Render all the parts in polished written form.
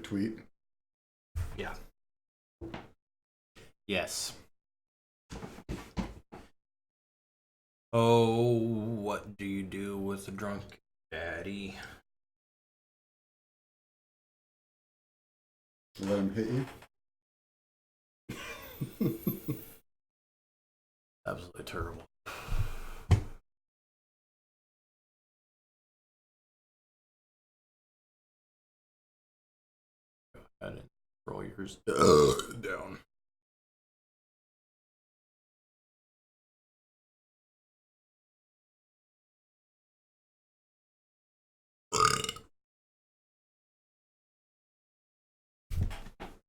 tweet. Yeah. Yes. Oh, what do you do with a drunk daddy? Let him hit you. Absolutely terrible. Go ahead and roll yours down.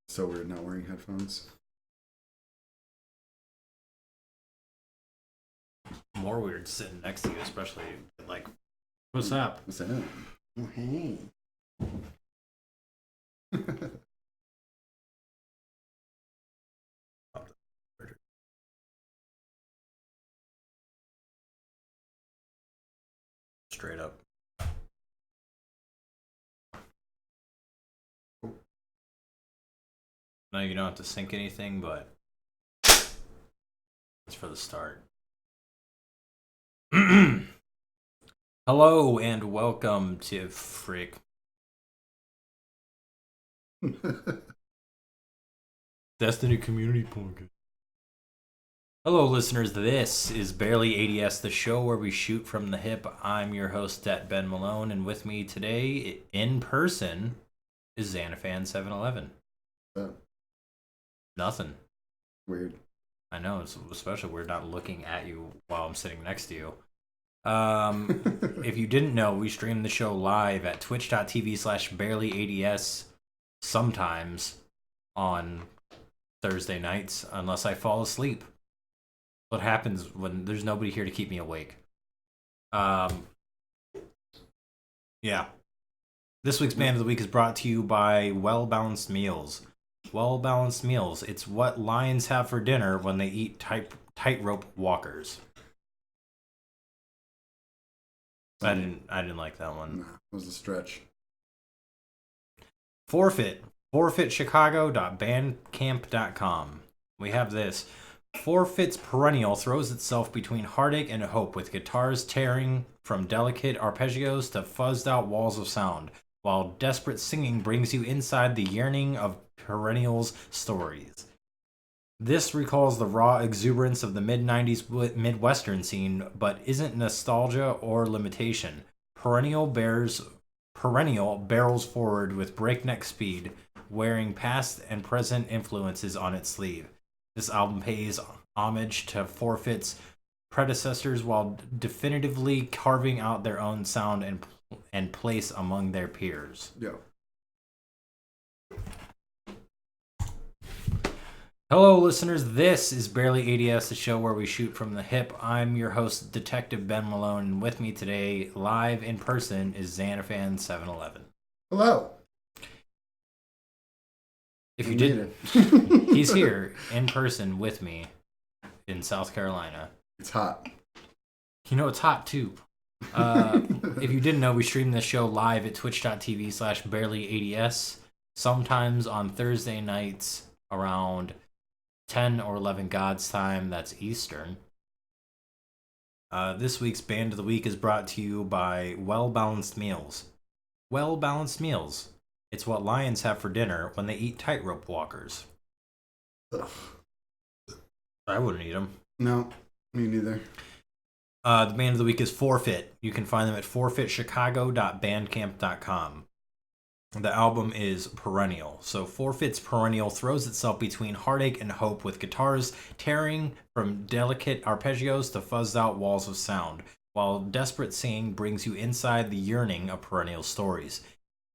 So weird not wearing headphones. More weird sitting next to you, especially like, what's up? What's that? Oh, hey. Straight up. No, you don't have to sync anything, but it's for the start. Hello and welcome to Frick. Destiny Community Podcast. Hello, listeners. This is BarelyADS, the show where we shoot from the hip. I'm your host, Ben Malone, and with me today, in person, is Xanafan711. Nothing. Weird. I know, it's especially weird not looking at you while I'm sitting next to you. If you didn't know, we stream the show live at twitch.tv/BarelyADS sometimes on Thursday nights, unless I fall asleep. What happens when there's nobody here to keep me awake? Yeah. This week's Band of the Week is brought to you by Well Balanced Meals. Well Balanced Meals. It's what lions have for dinner when they eat tightrope walkers. I didn't like that one. Nah, it was a stretch. Forfeit. Forfeitchicago.bandcamp.com. We have this. Forfeit's perennial throws itself between heartache and hope with guitars tearing from delicate arpeggios to fuzzed out walls of sound, while desperate singing brings you inside the yearning of perennial's stories. This recalls the raw exuberance of the mid-90s Midwestern scene, but isn't nostalgia or limitation. Perennial barrels forward with breakneck speed, wearing past and present influences on its sleeve. This album pays homage to Forfeit's predecessors while definitively carving out their own sound and place among their peers. Yeah. Hello, listeners. This is BarelyADS, the show where we shoot from the hip. I'm your host, Detective Ben Malone, and with me today, live in person, is Xanafan711. Hello. If you didn't, he's here in person with me in South Carolina. It's hot. You know, it's hot too. If you didn't know, we stream this show live at twitch.tv/BarelyADS, sometimes on Thursday nights around 10 or 11 God's time, that's Eastern. This week's Band of the Week is brought to you by Well Balanced Meals. Well Balanced Meals. It's what lions have for dinner when they eat tightrope walkers. Ugh. I wouldn't eat them. No, me neither. The Band of the Week is Forfeit. You can find them at forfeitchicago.bandcamp.com. The album is Perennial. So Forfeit's Perennial throws itself between heartache and hope with guitars tearing from delicate arpeggios to fuzzed out walls of sound, while desperate singing brings you inside the yearning of Perennial stories.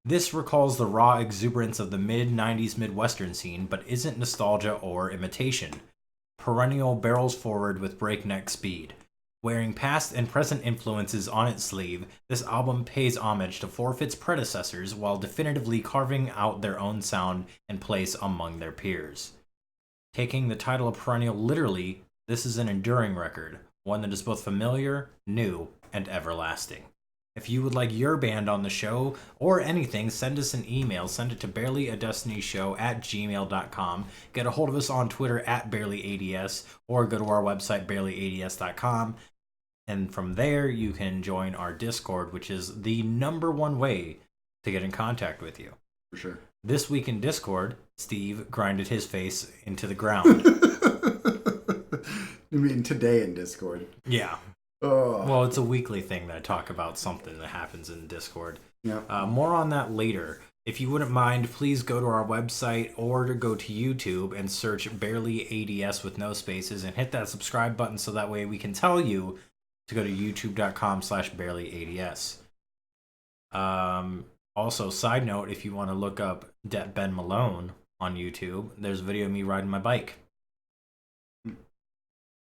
This recalls the raw exuberance of the mid-90s Midwestern scene, but isn't nostalgia or imitation. Perennial barrels forward with breakneck speed. Wearing past and present influences on its sleeve, this album pays homage to Forfeit's predecessors while definitively carving out their own sound and place among their peers. Taking the title of Perennial literally, this is an enduring record, one that is both familiar, new, and everlasting. If you would like your band on the show or anything, send us an email. Send it to barelyadestinyshow@gmail.com. Get a hold of us on Twitter @BarelyADS or go to our website, BarelyADS.com. And from there, you can join our Discord, which is the #1 way to get in contact with you. For sure. This week in Discord, Steve grinded his face into the ground. You mean today in Discord? Yeah. Oh. Well, it's a weekly thing that I talk about something that happens in Discord. Yeah. More on that later. If you wouldn't mind, please go to our website or to go to YouTube and search BarelyADS with no spaces and hit that subscribe button so that way we can tell you to go to youtube.com/BarelyADS. Also, side note, if you want to look up Ben Malone on YouTube, there's a video of me riding my bike.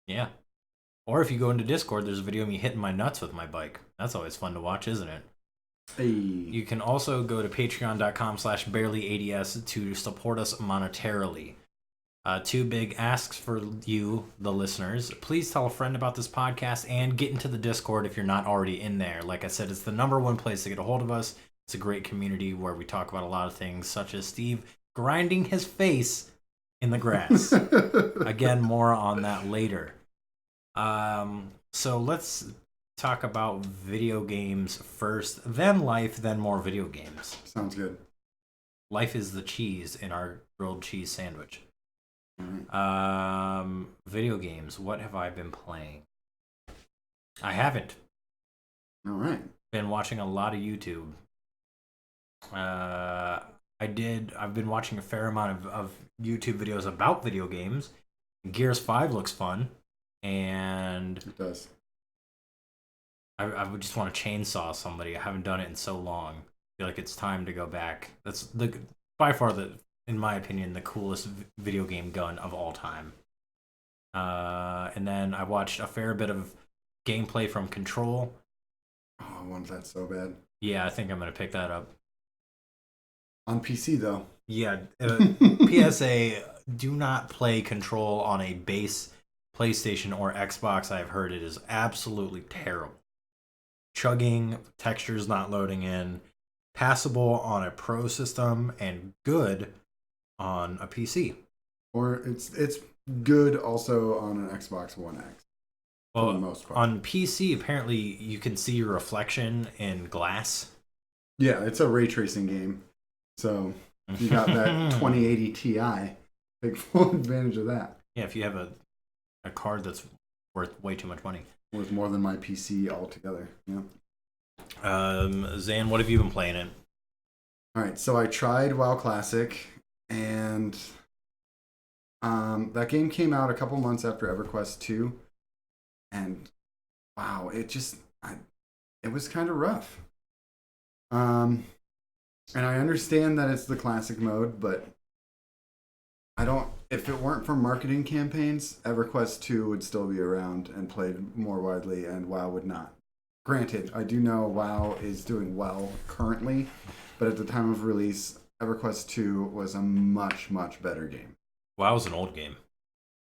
Yeah. Or if you go into Discord, there's a video of me hitting my nuts with my bike. That's always fun to watch, isn't it? Hey. You can also go to patreon.com/BarelyADS to support us monetarily. 2 big asks for you, the listeners. Please tell a friend about this podcast and get into the Discord if you're not already in there. Like I said, it's the #1 place to get a hold of us. It's a great community where we talk about a lot of things, such as Steve grinding his face in the grass. Again, more on that later. So let's talk about video games first, then life, then more video games. Sounds good. Life is the cheese in our grilled cheese sandwich. Right. Video games. What have I been playing? I haven't. All right. Been watching a lot of YouTube. I've been watching a fair amount of YouTube videos about video games. Gears 5 looks fun. And It does. I would just want to chainsaw somebody. I haven't done it in so long. I feel like it's time to go back. That's by far in my opinion, the coolest video game gun of all time. And then I watched a fair bit of gameplay from Control. Oh, I want that so bad. Yeah, I think I'm gonna pick that up. On PC though. Yeah, PSA, do not play Control on a base PlayStation or Xbox. I've heard it is absolutely terrible. Chugging, textures not loading in, passable on a Pro system, and good on a PC. Or it's good also on an Xbox One X. Well, for the most part. On PC, apparently you can see your reflection in glass. Yeah, it's a ray tracing game. So you got that 2080 Ti. Take full advantage of that. Yeah, if you have a card that's worth way too much money. Worth more than my PC altogether. Yeah. Zan, what have you been playing in? All right, so I tried WoW Classic, and that game came out a couple months after EverQuest 2, and wow, it was kind of rough. And I understand that it's the classic mode, but if it weren't for marketing campaigns, EverQuest 2 would still be around and played more widely, and WoW would not. Granted, I do know WoW is doing well currently, but at the time of release, EverQuest 2 was a much, much better game. WoW's an old game.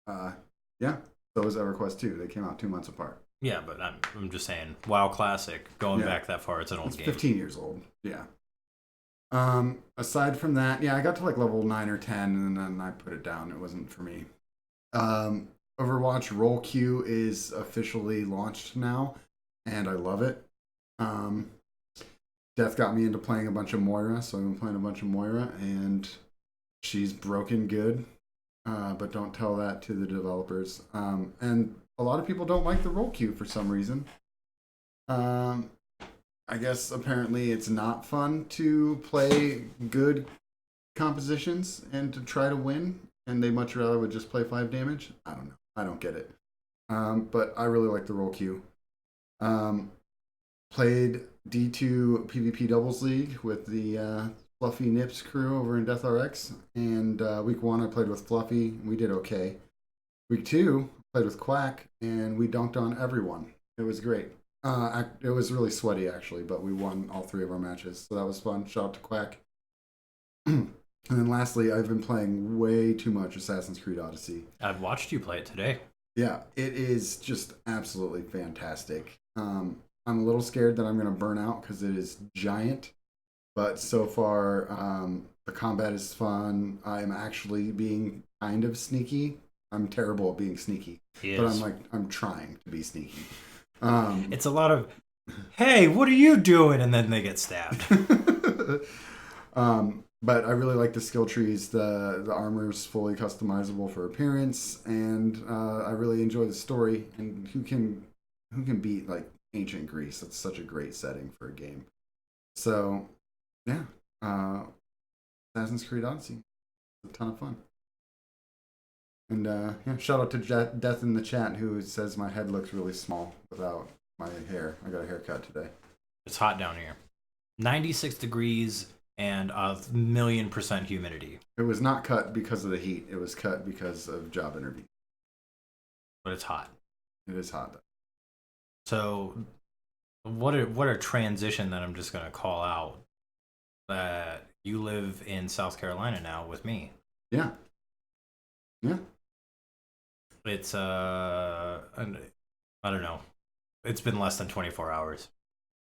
Yeah, so was EverQuest 2. They came out 2 months apart. Yeah, but I'm just saying, WoW Classic, going back that far, it's an old game. 15 years old, yeah. Aside from that, yeah, I got to like level 9 or 10, and then I put it down. It wasn't for me. Overwatch Roll Queue is officially launched now, and I love it. Death got me into playing a bunch of Moira, so I've been playing a bunch of Moira, and she's broken good. But don't tell that to the developers. And a lot of people don't like the Roll Queue for some reason. I guess apparently it's not fun to play good compositions and to try to win, and they much rather would just play 5 damage. I don't know. I don't get it. But I really like the Roll Queue. Played D2 PvP Doubles League with the Fluffy Nips crew over in DeathRX, and week 1 I played with Fluffy. We did okay. Week 2 played with Quack, and we dunked on everyone. It was great. It was really sweaty, actually, but we won all 3 of our matches, so that was fun. Shout out to Quack. And then lastly, I've been playing way too much Assassin's Creed Odyssey. I've watched you play it today. Yeah, it is just absolutely fantastic. I'm a little scared that I'm going to burn out because it is giant. But so far, the combat is fun. I'm actually being kind of sneaky. I'm terrible at being sneaky, but I'm trying to be sneaky. It's a lot of, hey, what are you doing? And then they get stabbed. But I really like the skill trees. The armor is fully customizable for appearance, and I really enjoy the story. And who can beat like ancient Greece? That's such a great setting for a game. So, yeah, Assassin's Creed Odyssey, a ton of fun. And yeah, shout out to Death in the chat who says my head looks really small without my hair. I got a haircut today. It's hot down here. 96 degrees and 1,000,000% humidity. It was not cut because of the heat. It was cut because of job interview. But it's hot. It is hot though. So what a transition that I'm just going to call out that you live in South Carolina now with me. Yeah. Yeah. It's I don't know. It's been less than 24 hours.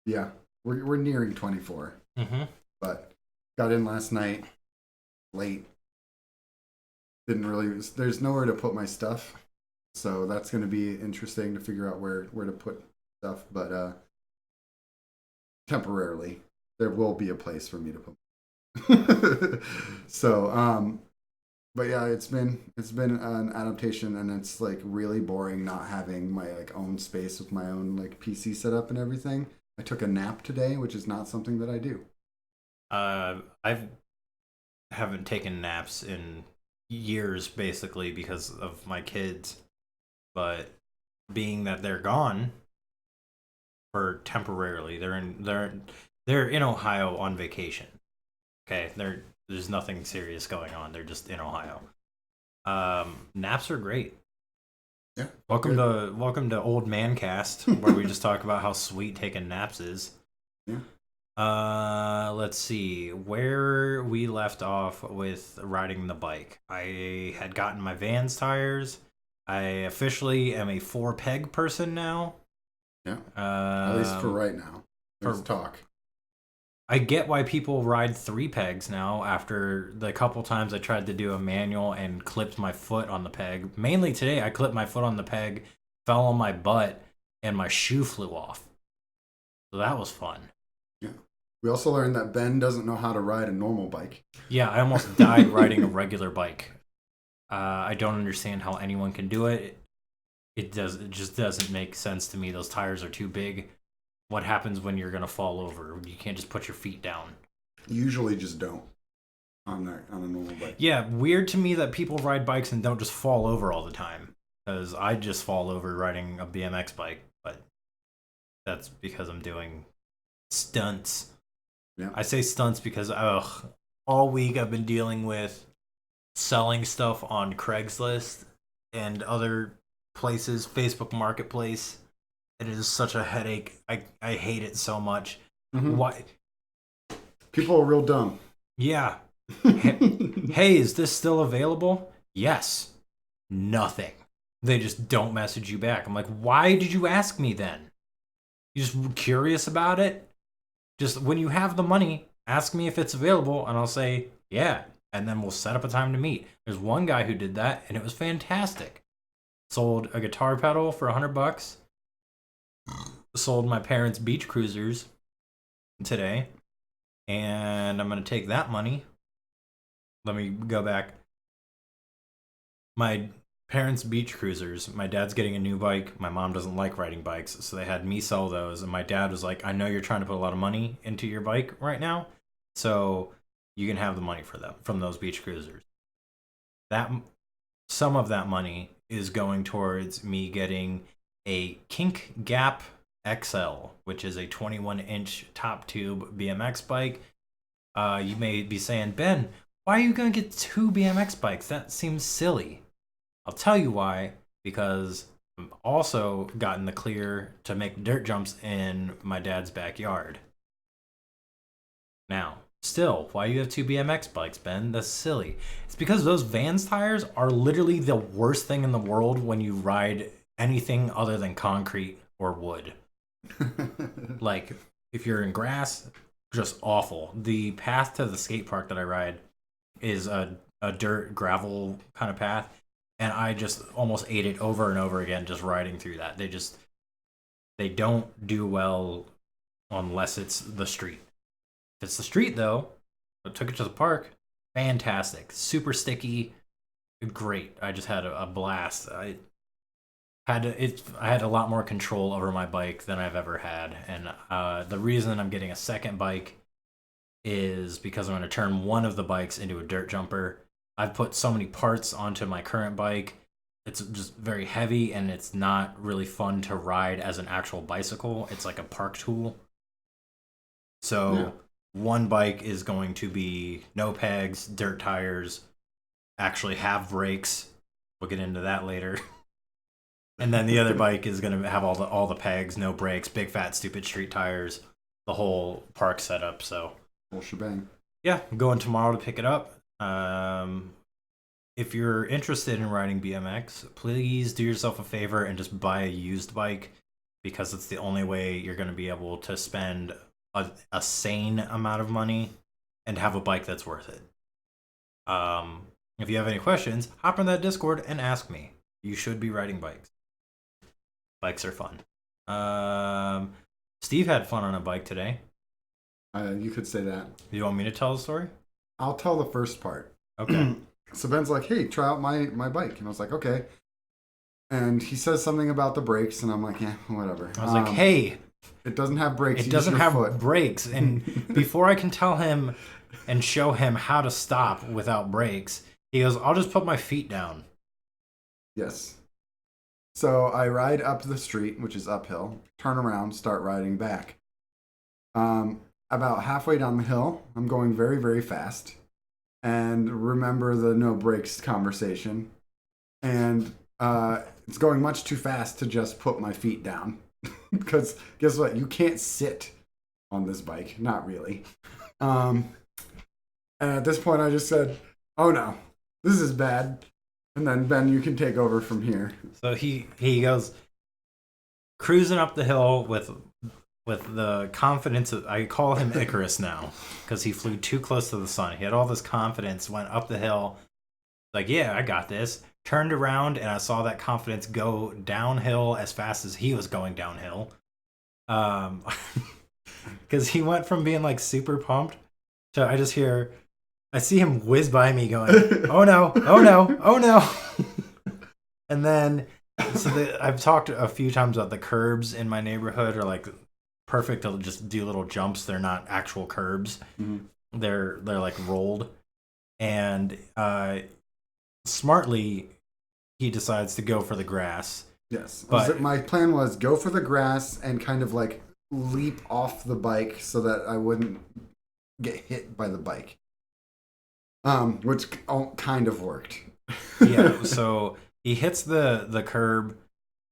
Yeah. We're nearing 24. Mm-hmm. But got in last night late. Didn't really there's nowhere to put my stuff. So that's going to be interesting to figure out where to put stuff, but temporarily there will be a place for me to put. So but yeah, it's been an adaptation, and it's like really boring not having my like own space with my own like PC set up and everything. I took a nap today, which is not something that I do. I haven't taken naps in years, basically, because of my kids. But being that they're gone for temporarily, they're in Ohio on vacation. Okay, there's nothing serious going on. They're just in Ohio. Naps are great. Yeah. Welcome to Old Man Cast, where we just talk about how sweet taking naps is. Yeah. Let's see where we left off with riding the bike. I had gotten my Vans tires. I officially am a 4-peg person now. Yeah. At least for right now. There's talk. I get why people ride 3 pegs now after the couple times I tried to do a manual and clipped my foot on the peg. Mainly today, I clipped my foot on the peg, fell on my butt, and my shoe flew off. So that was fun. Yeah. We also learned that Ben doesn't know how to ride a normal bike. Yeah, I almost died riding a regular bike. I don't understand how anyone can do it. It just doesn't make sense to me. Those tires are too big. What happens when you're gonna fall over? You can't just put your feet down. Usually just don't on a normal bike. Yeah, weird to me that people ride bikes and don't just fall over all the time. Because I just fall over riding a BMX bike, but that's because I'm doing stunts. Yeah. I say stunts because all week I've been dealing with selling stuff on Craigslist and other places, Facebook Marketplace. It is such a headache. I hate it so much. Mm-hmm. Why? People are real dumb. Yeah. Hey, is this still available? Yes. Nothing. They just don't message you back. I'm like, why did you ask me then? You just curious about it? Just when you have the money, ask me if it's available, and I'll say, yeah. And then we'll set up a time to meet. There's one guy who did that, and it was fantastic. Sold a guitar pedal for $100. Sold my parents' beach cruisers today. And I'm going to take that money. Let me go back. My parents' beach cruisers. My dad's getting a new bike. My mom doesn't like riding bikes, so they had me sell those. And my dad was like, I know you're trying to put a lot of money into your bike right now, so you can have the money for them from those beach cruisers. Some of that money is going towards me getting a Kink Gap XL, which is a 21-inch top tube BMX bike. You may be saying, Ben, why are you going to get 2 BMX bikes? That seems silly. I'll tell you why. Because I've also gotten the clear to make dirt jumps in my dad's backyard. Now, still, why do you have 2 BMX bikes, Ben? That's silly. It's because those Vans tires are literally the worst thing in the world when you ride anything other than concrete or wood. Like, if you're in grass, just awful. The path to the skate park that I ride is a dirt gravel kind of path, and I just almost ate it over and over again just riding through that. They don't do well unless it's the street. If it's the street though, I took it to the park, fantastic. Super sticky, great. I just had a blast. I had a lot more control over my bike than I've ever had, and the reason I'm getting a second bike is because I'm going to turn one of the bikes into a dirt jumper. I've put so many parts onto my current bike. It's just very heavy, and it's not really fun to ride as an actual bicycle. It's like a park tool. So one bike is going to be no pegs, dirt tires, actually have brakes. We'll get into that later. And then the other bike is going to have all the pegs, no brakes, big fat stupid street tires, the whole park setup. So whole shebang. Yeah, I'm going tomorrow to pick it up. If you're interested in riding BMX, please do yourself a favor and just buy a used bike, because it's the only way you're going to be able to spend a sane amount of money and have a bike that's worth it. If you have any questions, hop on that Discord and ask me. You should be riding bikes. Bikes are fun. Steve had fun on a bike today. You could say that. You want me to tell the story? I'll tell the first part. Okay. So Ben's like, hey, try out my bike. And I was like, okay. And he says something about the brakes, and I'm like, yeah, whatever. I was like, hey. It doesn't have brakes. It doesn't have brakes. And before I can tell him and show him how to stop without brakes, he goes, I'll just put my feet down. Yes. So I ride up the street, which is uphill, turn around, start riding back. About halfway down the hill, I'm going very, very fast. And remember the no brakes conversation. And it's going much too fast to just put my feet down. Because guess what? You can't sit on this bike. Not really. And at this point, I just said, oh no, this is bad. And then, Ben, you can take over from here. So he goes cruising up the hill with the confidence of, I call him Icarus now, because he flew too close to the sun. He had all this confidence, went up the hill, like, yeah, I got this. Turned around, and I saw that confidence go downhill as fast as he was going downhill. Because he went from being like super pumped to I see him whiz by me going, oh no, oh no, oh no. And then, I've talked a few times about the curbs in my neighborhood are like perfect to just do little jumps. They're not actual curbs. Mm-hmm. They're like rolled. And smartly, he decides to go for the grass. Yes. But my plan was go for the grass and kind of like leap off the bike so that I wouldn't get hit by the bike. Which kind of worked. Yeah, so he hits the curb,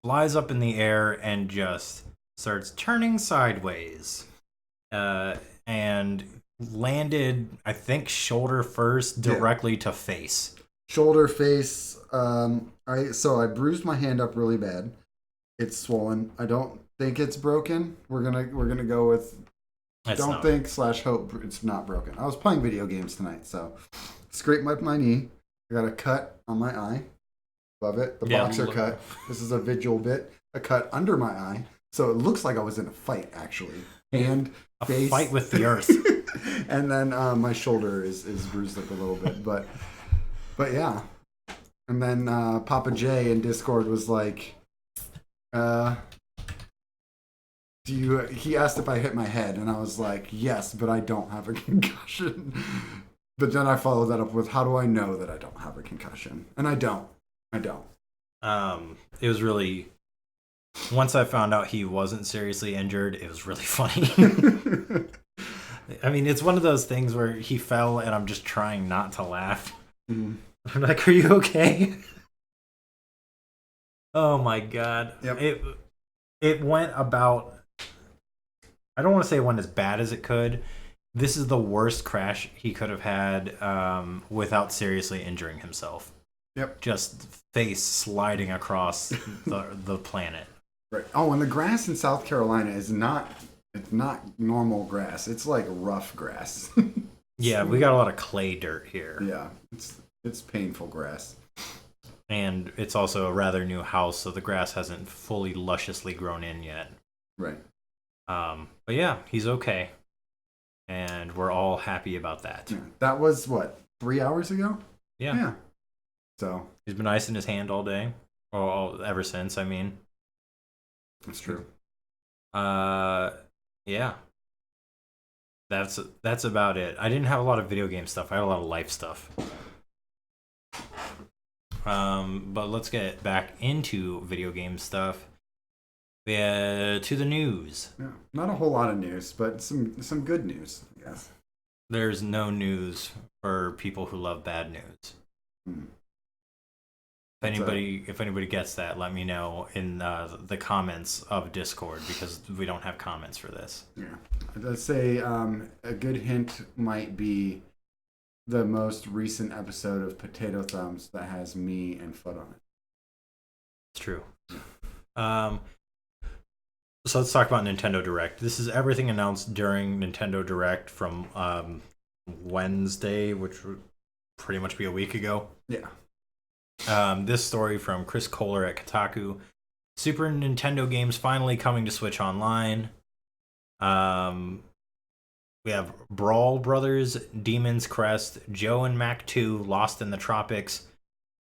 flies up in the air, and just starts turning sideways. And landed, I think, shoulder first, directly to face. Shoulder, face. So I bruised my hand up really bad. It's swollen. I don't think it's broken. We're gonna go with hope it's not broken. I was playing video games tonight, so scraped my knee. I got a cut on my eye. Love it. The boxer cut. This is a visual bit. A cut under my eye. So it looks like I was in a fight, actually. And a face. Fight with the earth. And then my shoulder is bruised up a little bit. But yeah. And then Papa J in Discord was like, he asked if I hit my head, and I was like, yes, but I don't have a concussion. But then I followed that up with, how do I know that I don't have a concussion? And I don't. It was really, once I found out he wasn't seriously injured, it was really funny. I mean, it's one of those things where he fell, and I'm just trying not to laugh. Mm. I'm like, are you okay? Oh my god. Yep. It went about, I don't want to say it went as bad as it could. This is the worst crash he could have had without seriously injuring himself. Yep. Just face sliding across the planet. Right. Oh, and the grass in South Carolina is not. It's not normal grass. It's like rough grass. Yeah, we got a lot of clay dirt here. Yeah, it's painful grass. And it's also a rather new house, so the grass hasn't fully lusciously grown in yet. Right. But yeah, he's okay. And we're all happy about that. Yeah. That was what, 3 hours ago? Yeah. Yeah. So He's been icing his hand all day. Well, ever since, I mean. that's true. Yeah. That's about it. I didn't have a lot of video game stuff. I had a lot of life stuff. But let's get back into video game stuff. To the news. Yeah. Not a whole lot of news, but some good news, yes. There's no news for people who love bad news. Hmm. If anybody gets that, let me know in the comments of Discord, because we don't have comments for this. Yeah. Let's say a good hint might be the most recent episode of Potato Thumbs that has me and Foot on it. It's true. So let's talk about Nintendo Direct. This is everything announced during Nintendo Direct from Wednesday, which would pretty much be a week ago. Yeah. This story from Chris Kohler at Kotaku. Super Nintendo games finally coming to Switch Online. We have Brawl Brothers, Demon's Crest, Joe and Mac 2, Lost in the Tropics,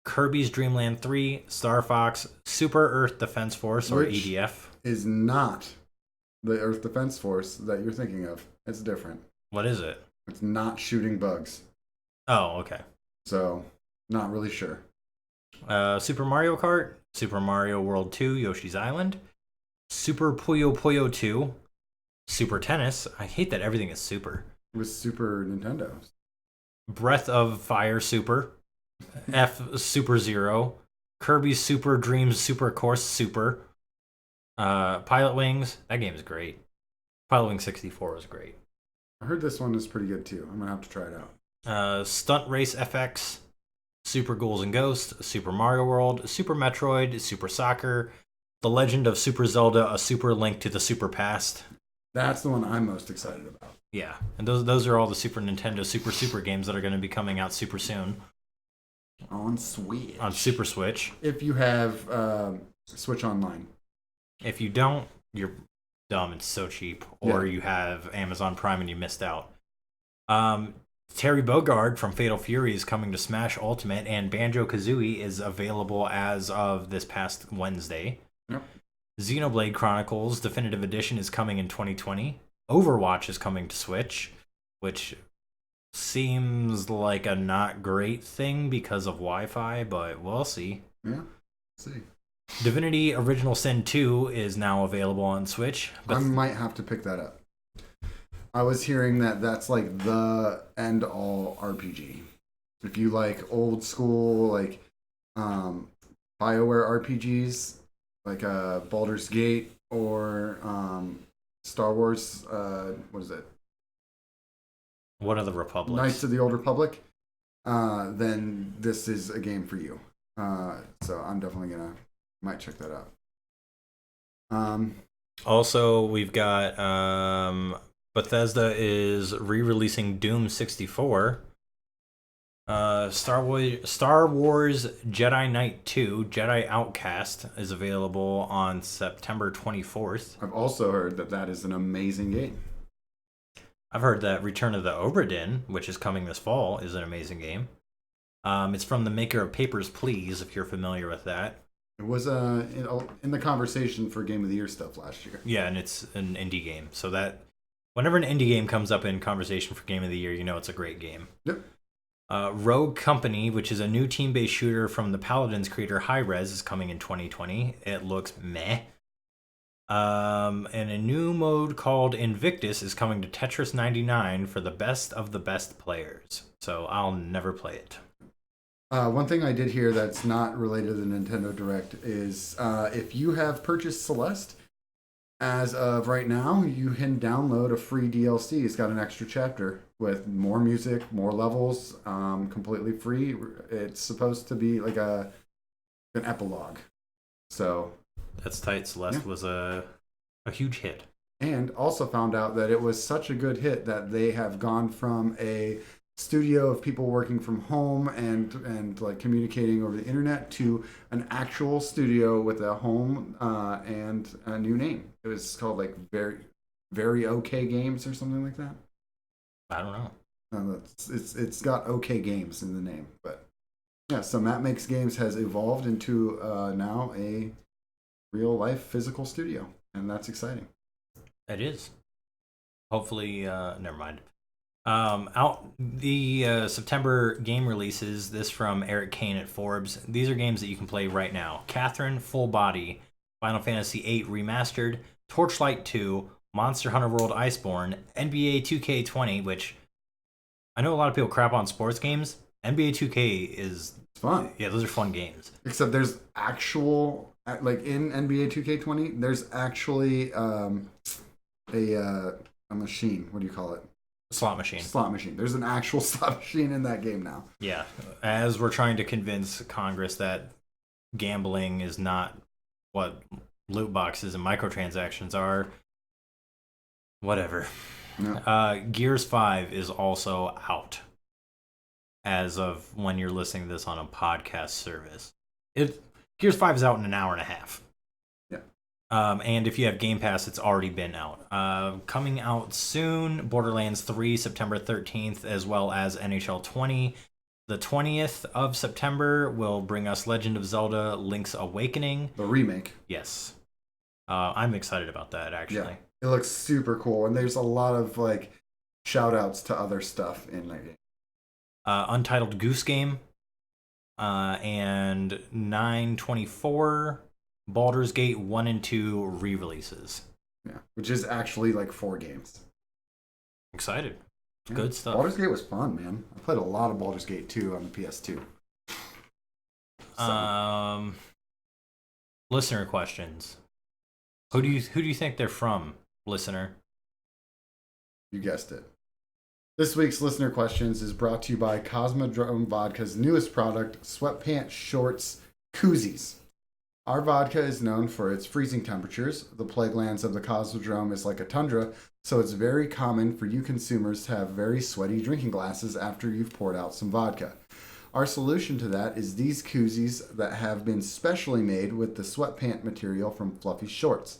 Kirby's Dream Land 3, Star Fox, Super Earth Defense Force, or Which EDF. Is not the Earth Defense Force that you're thinking of. It's different. What is it? It's not shooting bugs. Oh, okay. So, not really sure. Super Mario Kart, Super Mario World 2, Yoshi's Island, Super Puyo Puyo 2, Super Tennis. I hate that everything is super. It was Super Nintendo. Breath of Fire Super, F Super Zero, Kirby Super Dreams Super Course Super, Pilot Wings. That game is great. Pilot Wings 64 was great. I heard this one is pretty good too. I'm gonna have to try it out. Stunt Race FX, Super Ghouls and Ghosts, Super Mario World, Super Metroid, Super Soccer, The Legend of Super Zelda: A Super Link to the Super Past. That's the one I'm most excited about. Yeah, and those are all the Super Nintendo Super games that are going to be coming out super soon On Switch. on Super Switch. If you have Switch Online. If you don't, you're dumb. It's so cheap. Or Yeah. you have Amazon Prime and you missed out. Terry Bogard from Fatal Fury is coming to Smash Ultimate, and Banjo-Kazooie is available as of this past Wednesday. Yep. Xenoblade Chronicles Definitive Edition is coming in 2020. Overwatch is coming to Switch, which seems like a not great thing because of Wi-Fi, but we'll see. Yeah. Let's see. Divinity Original Sin 2 is now available on Switch. I might have to pick that up. I was hearing that that's like the end all RPG. If you like old school like BioWare RPGs like Baldur's Gate or Star Wars what is it? What are the Republics? Knights of the Old Republic, then this is a game for you. So I'm definitely might check that out. Also, we've got Bethesda is re-releasing Doom 64. Star Wars Jedi Knight 2 Jedi Outcast is available on September 24th. I've also heard that is an amazing game. I've heard that Return of the Obra Dinn, which is coming this fall, is an amazing game. It's from the maker of Papers, Please, if you're familiar with that. It was in the conversation for Game of the Year stuff last year. Yeah, and it's an indie game. So that whenever an indie game comes up in conversation for Game of the Year, you know it's a great game. Yep. Rogue Company, which is a new team-based shooter from the Paladins creator Hi-Rez, is coming in 2020. It looks meh. And a new mode called Invictus is coming to Tetris 99 for the best of the best players. So I'll never play it. One thing I did hear that's not related to the Nintendo Direct is if you have purchased Celeste, as of right now, you can download a free DLC. It's got an extra chapter with more music, more levels, completely free. It's supposed to be like an epilogue. So That's tight. Celeste was a huge hit. And also found out that it was such a good hit that they have gone from a studio of people working from home and like communicating over the internet to an actual studio with a home and a new name. It was called like very okay games or something like that. I don't know. It's got okay games in the name, but yeah. So Matt Makes Games has evolved into now a real life physical studio, and that's exciting. It is. Hopefully, never mind. Out the September game releases. This from Eric Kane at Forbes. These are games that you can play right now. Catherine Full Body, Final Fantasy VIII Remastered, Torchlight 2, Monster Hunter World Iceborne, NBA 2K20, which I know a lot of people crap on sports games. NBA 2K is It's fun. Yeah, those are fun games. Except there's actual, like in NBA 2K20, there's actually a machine. What do you call it? Slot machine. Slot machine. There's an actual slot machine in that game now. Yeah. As we're trying to convince Congress that gambling is not what loot boxes and microtransactions are, whatever. Yeah. Gears 5 is also out as of when you're listening to this on a podcast service. Gears 5 is out in an hour and a half. Yeah. And if you have Game Pass, it's already been out. Coming out soon, Borderlands 3, September 13th, as well as NHL 20. The 20th of September will bring us Legend of Zelda Link's Awakening. The remake. Yes. I'm excited about that, actually. Yeah. It looks super cool, and there's a lot of like shout outs to other stuff in that game. Untitled Goose Game, and 9/24 Baldur's Gate 1 and 2 re-releases. Yeah, which is actually like 4 games. Excited. Yeah. Good stuff. Baldur's Gate was fun, man. I played a lot of Baldur's Gate 2 on the PS2. So. Listener questions. Who do you think they're from, listener? You guessed it. This week's listener questions is brought to you by Cosmodrome Vodka's newest product, Sweatpants Shorts Koozies. Our vodka is known for its freezing temperatures. The plaguelands of the Cosmodrome is like a tundra, so it's very common for you consumers to have very sweaty drinking glasses after you've poured out some vodka. Our solution to that is these koozies that have been specially made with the sweatpant material from Fluffy Shorts.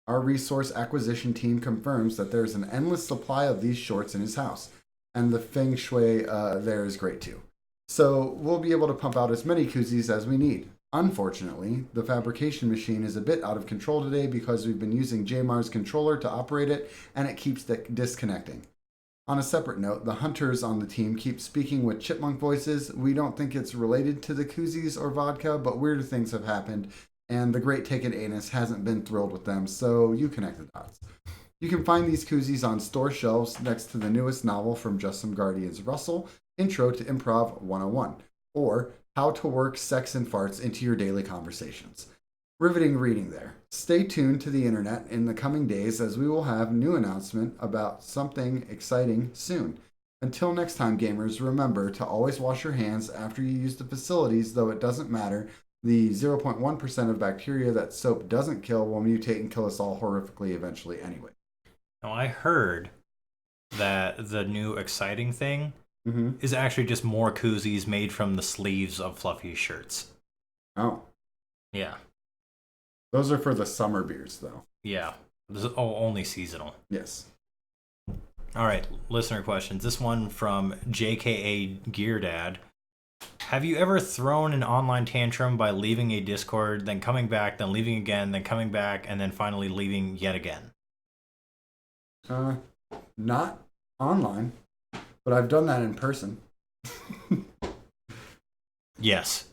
Our resource acquisition team confirms that there's an endless supply of these shorts in his house, and the feng shui there is great too. So we'll be able to pump out as many koozies as we need. Unfortunately, the fabrication machine is a bit out of control today because we've been using JMAR's controller to operate it, and it keeps disconnecting. On a separate note, the hunters on the team keep speaking with chipmunk voices. We don't think it's related to the koozies or vodka, but weirder things have happened, and the great Taken Anus hasn't been thrilled with them, so you connect the dots. You can find these koozies on store shelves next to the newest novel from Just Some Guardians Russell, Intro to Improv 101, or How to Work Sex and Farts into Your Daily Conversations. Riveting reading there. Stay tuned to the internet in the coming days as we will have new announcement about something exciting soon. Until next time, gamers, remember to always wash your hands after you use the facilities, though it doesn't matter. The 0.1% of bacteria that soap doesn't kill will mutate and kill us all horrifically eventually anyway. Now, I heard that the new exciting thing is actually just more koozies made from the sleeves of Fluffy shirts. Oh. Yeah. Those are for the summer beers, though. Yeah. This is only seasonal. Yes. All right, listener questions. This one from JKA Gear Dad. Have you ever thrown an online tantrum by leaving a Discord, then coming back, then leaving again, then coming back, and then finally leaving yet again? Not online, but I've done that in person. Yes.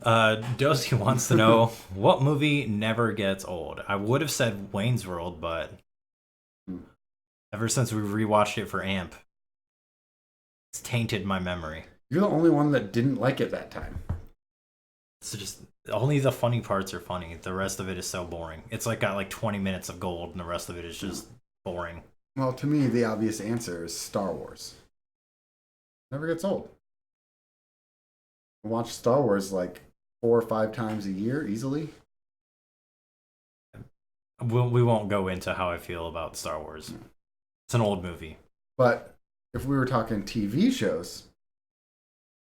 Dozy wants to know, what movie never gets old? I would have said Wayne's World, but ever since we rewatched it for AMP, it's tainted my memory. You're the only one that didn't like it that time. It's just, only the funny parts are funny. The rest of it is so boring. It's like got like 20 minutes of gold, and the rest of it is just boring. Well, to me, the obvious answer is Star Wars. Never gets old. I watch Star Wars like 4 or 5 times a year, easily. we won't go into how I feel about Star Wars. It's an old movie. But if we were talking TV shows,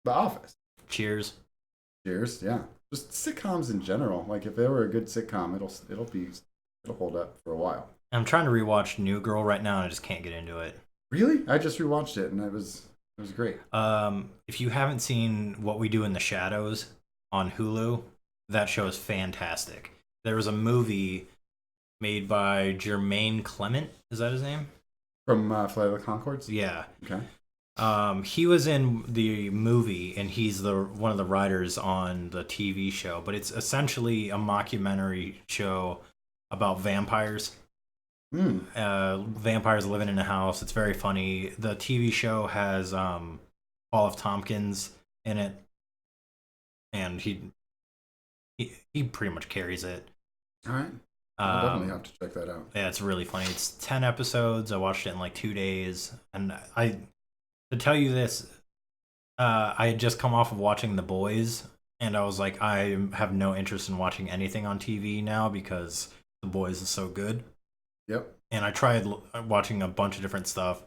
The Office. Cheers. Cheers, yeah. Just sitcoms in general. Like if they were a good sitcom, it'll hold up for a while. I'm trying to rewatch New Girl right now, and I just can't get into it. Really? I just rewatched it and it was great. If you haven't seen What We Do in the Shadows on Hulu, that show is fantastic. There was a movie made by Jermaine Clement. Is that his name? From Flight of the Conchords? Yeah. Okay. He was in the movie, and he's one of the writers on the TV show. But it's essentially a mockumentary show about vampires. Vampires living in a house. It's very funny. The TV show has Olive Tompkins in it, and he pretty much carries it. All right. I'll definitely have to check that out. Yeah, it's really funny. It's 10 episodes. I watched it in like 2 days, and to tell you this, I had just come off of watching The Boys, and I was like, I have no interest in watching anything on TV now because The Boys is so good. Yep. And I tried watching a bunch of different stuff,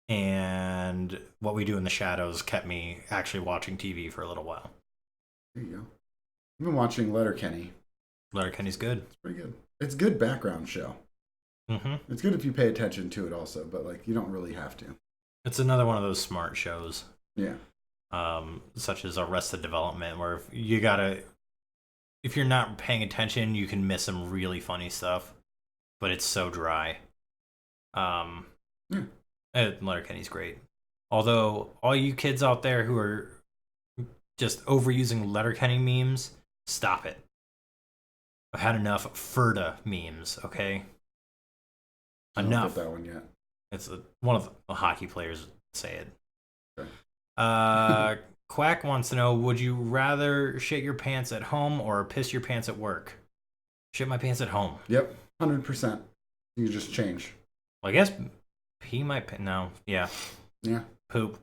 and What We Do in the Shadows kept me actually watching TV for a little while. There you go. I've been watching Letterkenny. Letterkenny's good. It's pretty good. It's a good background show. Mm-hmm. It's good if you pay attention to it also, but like you don't really have to. It's another one of those smart shows. Yeah. Such as Arrested Development, where if you're not paying attention, you can miss some really funny stuff, but it's so dry. Letterkenny's great. Although, all you kids out there who are just overusing Letterkenny memes, stop it. I've had enough Ferda memes, okay? I don't Enough. get that one yet. It's one of the hockey players say it. Okay. Quack wants to know, would you rather shit your pants at home or piss your pants at work? Shit my pants at home. Yep, 100%. You just change. Well, I guess pee my pants. No, yeah. Yeah. Poop.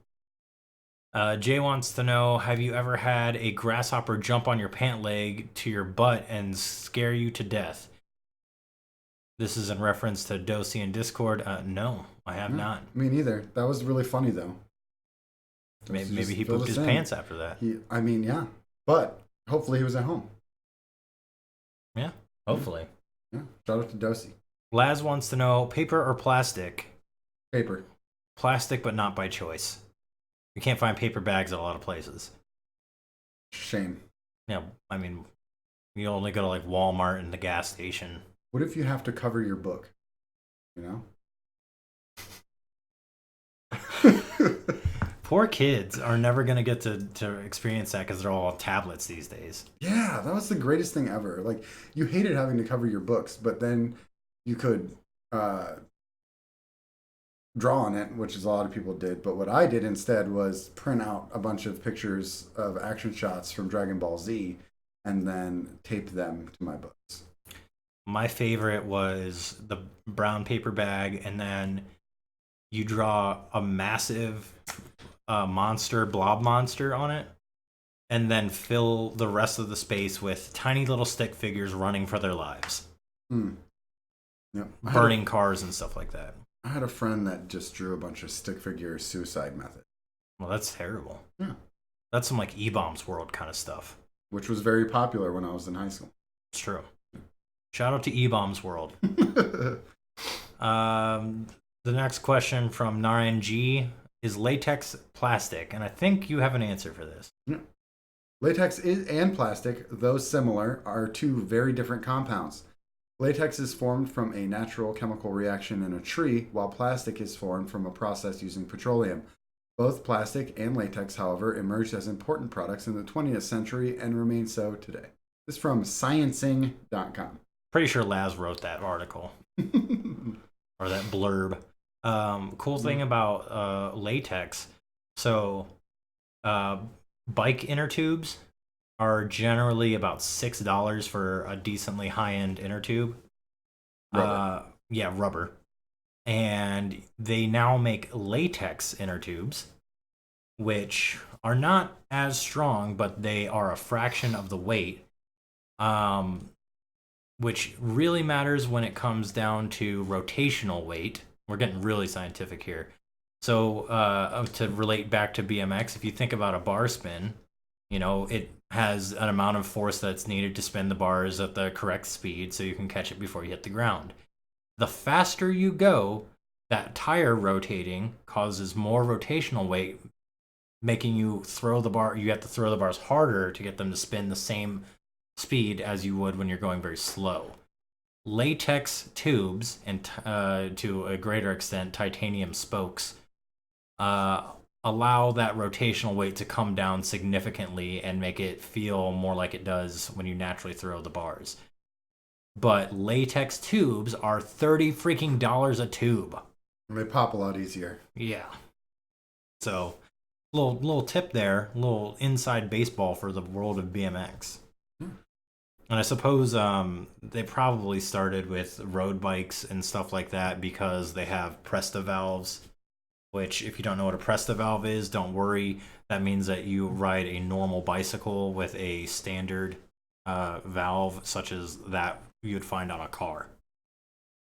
Jay wants to know, have you ever had a grasshopper jump on your pant leg to your butt and scare you to death? This is in reference to Dosey in Discord. No, I have not. Me neither. That was really funny, though. Maybe he pooped his pants after that. Yeah. But hopefully he was at home. Yeah, hopefully. Yeah. Shout out to Dosey. Laz wants to know, paper or plastic? Paper. Plastic, but not by choice. You can't find paper bags at a lot of places. Shame. Yeah, I mean, you only go to like Walmart and the gas station. What if you have to cover your book? You know? Poor kids are never going to get to experience that because they're all on tablets these days. Yeah, that was the greatest thing ever. Like, you hated having to cover your books, but then you could draw on it, which is a lot of people did. But what I did instead was print out a bunch of pictures of action shots from Dragon Ball Z and then tape them to my books. My favorite was the brown paper bag, and then you draw a massive blob monster on it, and then fill the rest of the space with tiny little stick figures running for their lives. Yep. Burning cars and stuff like that. I had a friend that just drew a bunch of stick figure suicide method. Well, that's terrible. Yeah. That's some like E-Bombs World kind of stuff. Which was very popular when I was in high school. It's true. Shout out to E-Bombs World. The next question from Narayan G is latex plastic, and I think you have an answer for this. Yeah. Latex and plastic, though similar, are two very different compounds. Latex is formed from a natural chemical reaction in a tree, while plastic is formed from a process using petroleum. Both plastic and latex, however, emerged as important products in the 20th century and remain so today. This is from sciencing.com. Pretty sure Laz wrote that article. Or that blurb. Cool thing about latex. So, bike inner tubes are generally about $6 for a decently high-end inner tube. Rubber. Rubber. And they now make latex inner tubes, which are not as strong, but they are a fraction of the weight. which really matters when it comes down to rotational weight. We're getting really scientific here. So to relate back to BMX, if you think about a bar spin, it has an amount of force that's needed to spin the bars at the correct speed so you can catch it before you hit the ground. The faster you go, that tire rotating causes more rotational weight, making you throw the bar. You have to throw the bars harder to get them to spin the same speed as you would when you're going very slow. Latex tubes and to a greater extent titanium spokes allow that rotational weight to come down significantly and make it feel more like it does when you naturally throw the bars. But latex tubes are $30 freaking dollars a tube. And they pop a lot easier. Yeah. So, little tip there, little inside baseball for the world of BMX. And I suppose they probably started with road bikes and stuff like that because they have Presta valves, which if you don't know what a Presta valve is, don't worry. That means that you ride a normal bicycle with a standard valve such as that you'd find on a car.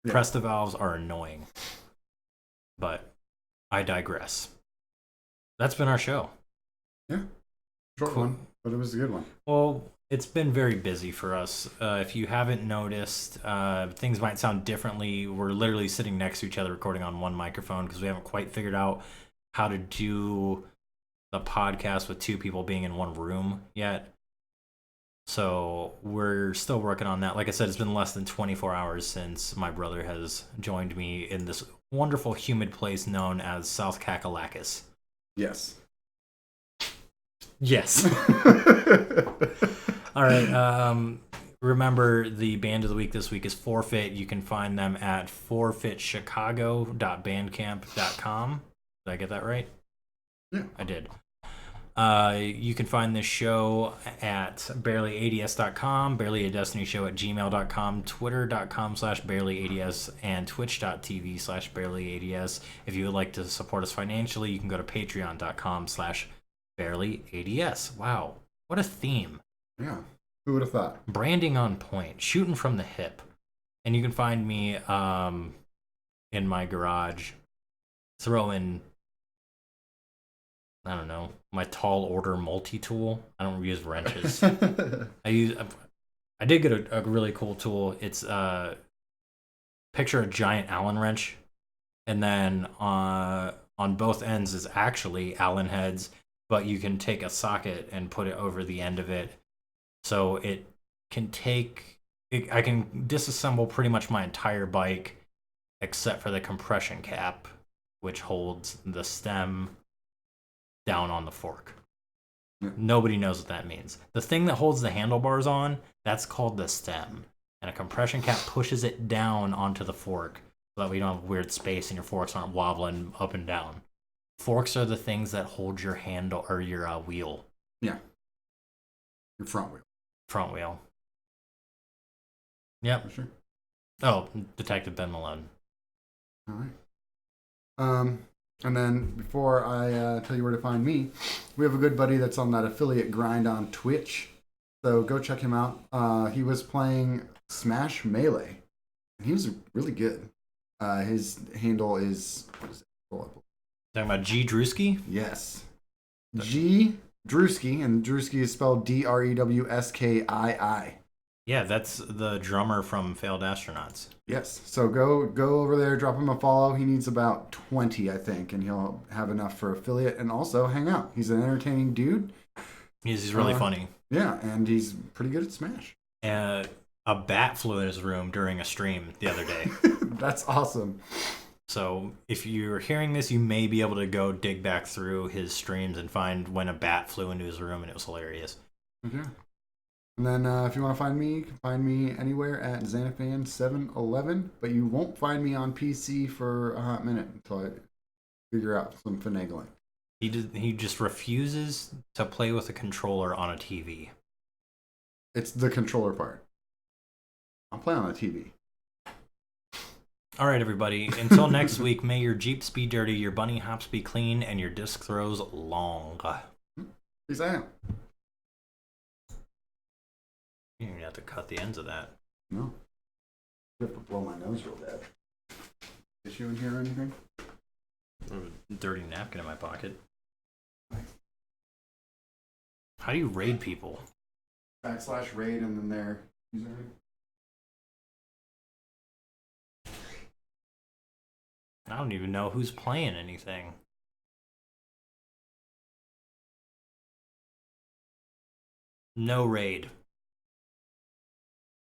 Yeah. Presta valves are annoying. But I digress. That's been our show. Yeah. Short one, but it was a good one. Well, it's been very busy for us. If you haven't noticed, things might sound differently. We're literally sitting next to each other recording on one microphone because we haven't quite figured out how to do the podcast with two people being in one room yet. So we're still working on that. Like I said, it's been less than 24 hours since my brother has joined me in this wonderful humid place known as South Kakalakis. Yes. Yes. All right. Remember, the band of the week this week is Forfeit. You can find them at forfeitchicago.bandcamp.com. Did I get that right? Yeah. I did. You can find this show at BarelyADS.com, BarelyADestiny at gmail.com, Twitter.com/BarelyADS, and Twitch.tv/BarelyADS. If you would like to support us financially, you can go to Patreon.com/BarelyADS. Wow. What a theme. Yeah. Who would have thought? Branding on point, shooting from the hip. And you can find me in my garage throwing, I don't know, my tall order multi-tool. I don't use wrenches. I did get a really cool tool. It's picture a giant Allen wrench, and then on both ends is actually Allen heads, but you can take a socket and put it over the end of it. So it can I can disassemble pretty much my entire bike except for the compression cap, which holds the stem down on the fork. Yeah. Nobody knows what that means. The thing that holds the handlebars on, that's called the stem. And a compression cap pushes it down onto the fork so that we don't have weird space and your forks aren't wobbling up and down. Forks are the things that hold your handle or your wheel. Yeah. Your front wheel. Front wheel. Yep. For sure. Oh, Detective Ben Malone. All right. And then before I tell you where to find me, we have a good buddy that's on that affiliate grind on Twitch. So go check him out. He was playing Smash Melee, and he was really good. His handle is... What is it? Talking about G. Drewski? Yes. G. Drewski, and Drewski is spelled Drewskii. Yeah, that's the drummer from Failed Astronauts. Yes. So go over there, drop him a follow. He needs about 20, I think, and he'll have enough for affiliate and also hang out. He's an entertaining dude. He's really funny. Yeah, and he's pretty good at Smash. A bat flew in his room during a stream the other day. That's awesome. So if you're hearing this, you may be able to go dig back through his streams and find when a bat flew into his room, and it was hilarious. Okay. And then if you want to find me, you can find me anywhere at Xanafan711, but you won't find me on PC for a hot minute until I figure out some finagling. He just refuses to play with a controller on a TV. It's the controller part. I'll play on a TV. All right, everybody. Until next week, may your Jeeps be dirty, your bunny hops be clean, and your disc throws long. Peace out. You don't even have to cut the ends of that. No. I have to blow my nose real bad. Issue in here or anything? A dirty napkin in my pocket. How do you raid people? /raid and then their username. I don't even know who's playing anything. No raid.